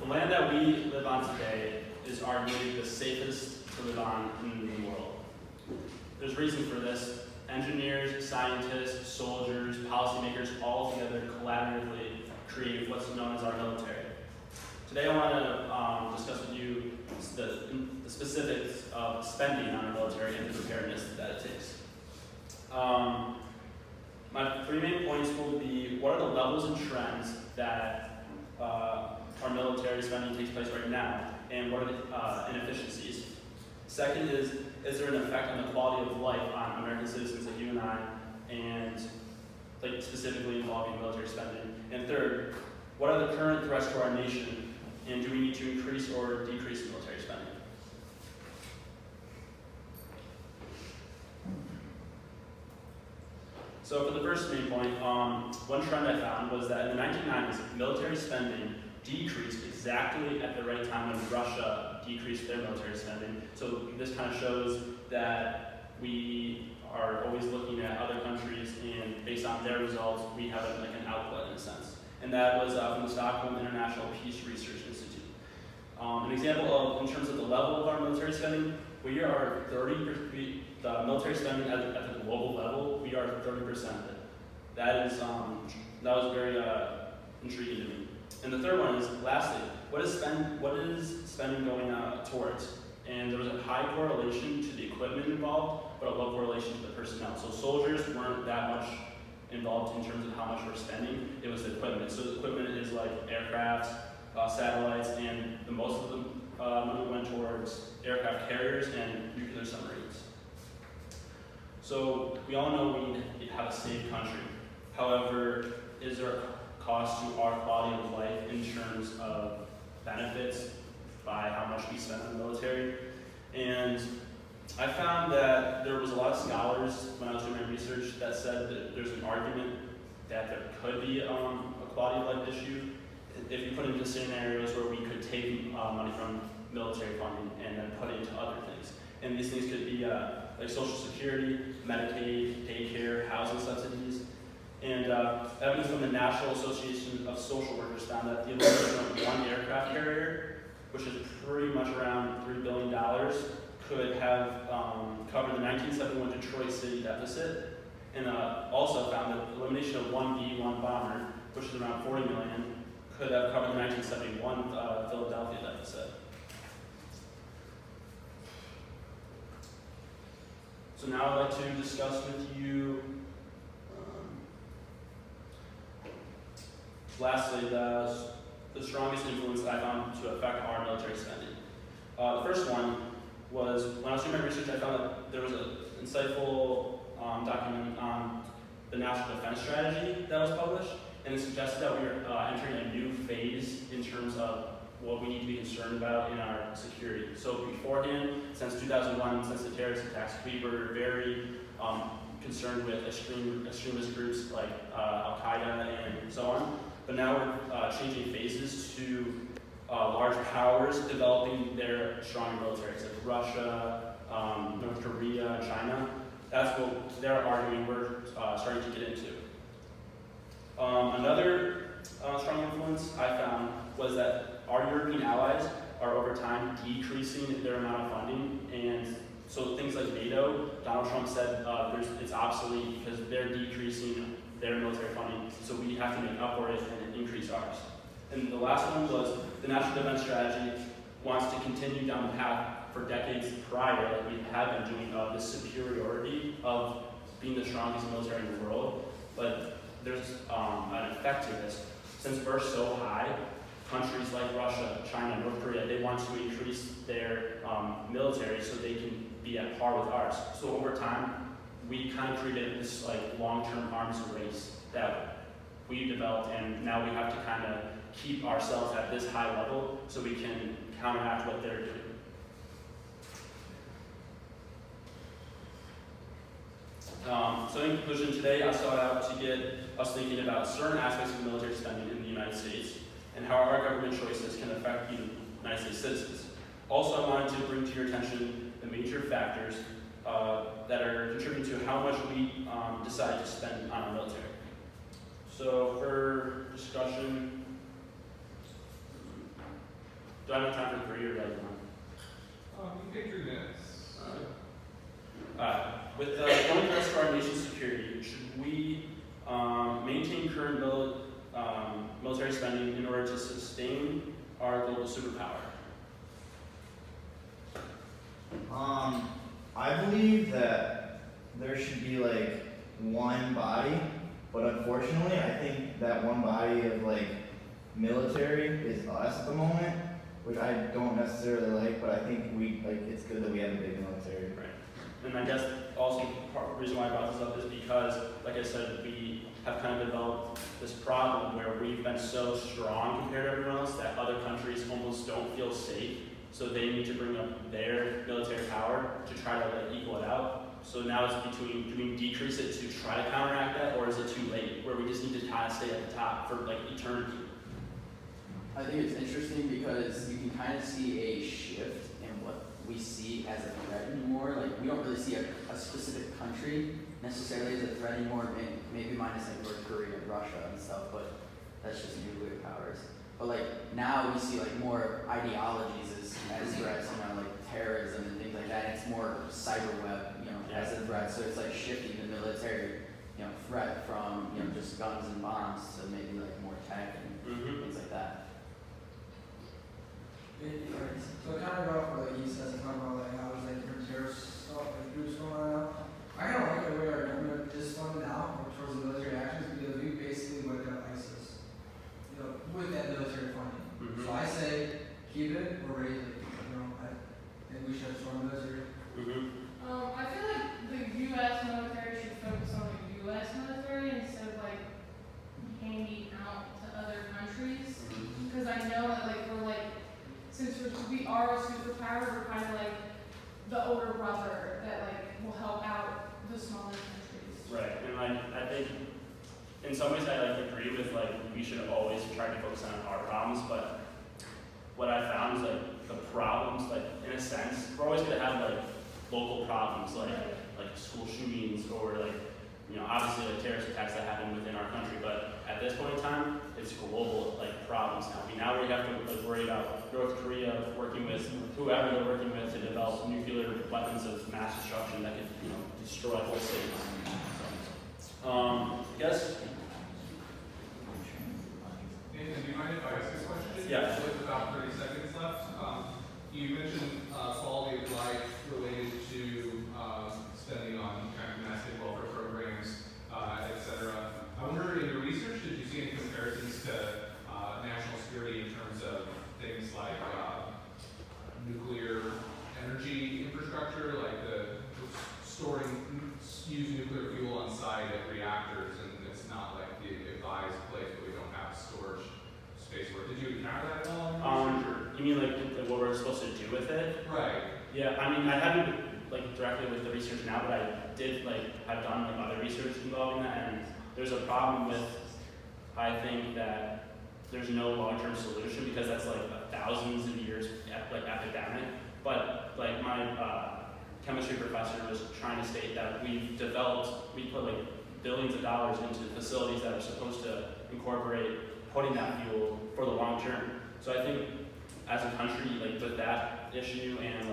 The land that we live on today is arguably the safest to live on in the world. There's reason for this. Engineers, scientists, soldiers, policymakers all together collaboratively create what's known as our military. Today I want to discuss with you the specifics of spending on our military and the preparedness that it takes. My three main points will be: what are the levels and trends that our military spending takes place right now, and what are the inefficiencies? Second is there an effect on the quality of life on American citizens like you and I, and like specifically involving military spending? And third, what are the current threats to our nation, and do we need to increase or decrease military spending? So for the first main point, one trend I found was that in the 1990s, military spending decreased exactly at the right time when Russia decreased their military spending. So this kind of shows that we are always looking at other countries, and based on their results, we have an output in a sense. And that was from the Stockholm International Peace Research Institute. An example of, in terms of the level of our military spending, we are the military spending at the global level, we are 30% of it. That was very intriguing to me. And the third one is, lastly, what is spending going towards? And there was a high correlation to the equipment involved, but a low correlation to the personnel. So soldiers weren't that much involved in terms of how much we're spending. It was the equipment. So the equipment is like aircraft, satellites, and the most of the money went towards aircraft carriers and nuclear submarines. So we all know we need to have a safe country. However, is there a cost to our quality of life in terms of benefits by how much we spend on the military? And I found that there was a lot of scholars when I was doing my research that said that there's an argument that there could be a quality of life issue if you put it into scenarios where we could take money from military funding and then put it into other things. And these things could be like Social Security, Medicaid, daycare, housing subsidies. And evidence from the National Association of Social Workers found that the elimination of one aircraft carrier, which is pretty much around $3 billion, could have covered the 1971 Detroit City deficit. And also found that the elimination of one B-1 bomber, which is around $40 million, could have covered the 1971 Philadelphia deficit. So now I'd like to discuss with you, lastly, the strongest influence that I found to affect our military spending. The first one was, when I was doing my research, I found that there was an insightful document on the National Defense Strategy that was published, and it suggested that we are entering a new phase in terms of what we need to be concerned about in our security. So beforehand, since 2001, since the terrorist attacks, we were very concerned with extremist groups like Al-Qaeda and so on. But now we're changing phases to large powers developing their stronger militaries, like Russia, North Korea, and China. That's what they're arguing we're starting to get into. Another strong influence I found was that our European allies are over time decreasing their amount of funding, and so things like NATO, Donald Trump said it's obsolete because they're decreasing their military funding, so we have to make up for it and increase ours. And the last one was the National Defense Strategy wants to continue down the path for decades prior, like we have been doing, the superiority of being the strongest military in the world, but there's an effect to this. Since we're so high, countries like Russia, China, North Korea, they want to increase their military so they can be at par with ours. So over time, we kind of created this like long-term arms race that we developed, and now we have to kind of keep ourselves at this high level so we can counteract what they're doing. So in conclusion, today I sought out to get us thinking about certain aspects of military spending in the United States and how our government choices can affect the United States citizens. Also, I wanted to bring to your attention the major factors that are contributing to how much we decide to spend on our military. So for discussion, Do I have time for 3 or do I have time? You take 3 minutes. With going first for our nation's security, should we maintain current military spending in order to sustain our global superpower? I believe that there should be like one body, but unfortunately, I think that one body of like military is us at the moment, which I don't necessarily like, but I think it's good that we have a big military. Right. And I guess also part of the reason why I brought this up is because, like I said, we have kind of developed this problem where we've been so strong compared to everyone else that other countries almost don't feel safe. So they need to bring up their military power to try to like equal it out. So now it's between, do we decrease it to try to counteract that, or is it too late, where we just need to kind of stay at the top for like eternity? I think it's interesting because you can kind of see a shift in what we see as a threat anymore. Like, we don't really see a specific country necessarily as a threat anymore, maybe minus like North Korea and Russia and stuff, but that's just nuclear powers. But like, now we see like more ideologies as threats, like terrorism and things like that. It's more cyber web, as a threat. So it's like shifting the military, threat from, just guns and bombs to maybe like more tech and things like that. So kind of about what he says, talking about like how there's like different terrorist stuff, like groups going on now. I kind of like the way our government is funded now towards the military actions because we basically wiped out ISIS, with that military funding. So I say keep it or raise it. I think we should storm the military. I feel like the U.S. military should focus on the U.S. military instead of like handing out to other countries. Because I know that since we are a superpower, we're kind of like the older brother that will help out the smaller countries. Right, and I think in some ways I agree with we should always try to focus on our problems, but what I found is the problems, in a sense, we're always gonna have local problems like school shootings or obviously terrorist attacks that happen within our country, but at this point in time, it's global problems now. Now we have to worry about North Korea working with whoever they're working with to develop nuclear weapons of mass destruction that could destroy whole cities. I guess. Nathan, do you mind if I ask this question? Yeah. With about 30 seconds left. You mentioned quality of life related to spending on kind of domestic welfare programs, et cetera. I wonder, in your research, did you see any comparisons to national security in terms of things like nuclear energy infrastructure, like the use nuclear fuel on site at reactors, and it's not like the advised place where we don't have storage space for it. Did you encounter that at all in research? You mean what we're supposed to do with it? Right. Yeah, I mean, I haven't directly with the research now, but I did have done other research involving that, and there's a problem with, I think that there's no long-term solution because that's thousands of years epidemic. But my chemistry professor was trying to state that we put billions of dollars into facilities that are supposed to incorporate putting that fuel for the long term. So I think as a country, with that issue and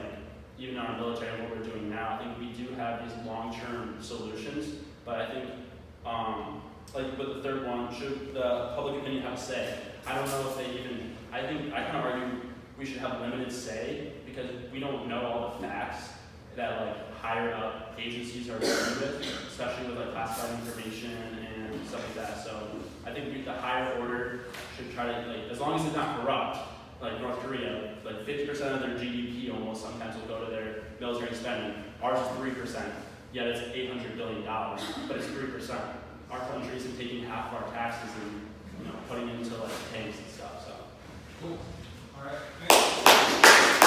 even our military and what we're doing now, I think we do have these long-term solutions. But I think with the third one, should the public opinion have a say? I don't know if they even, I kind of argue we should have limited say because we don't know all the facts that higher up agencies are dealing with, especially with classified information and stuff like that. So I think the higher order should try to, as long as it's not corrupt, like North Korea, 50% of their GDP almost sometimes will go to their military spending. Ours is 3%, yet it's $800 billion, but it's 3%. Our country isn't taking half of our taxes and putting it into tanks and stuff. So. Cool. All right. Thanks.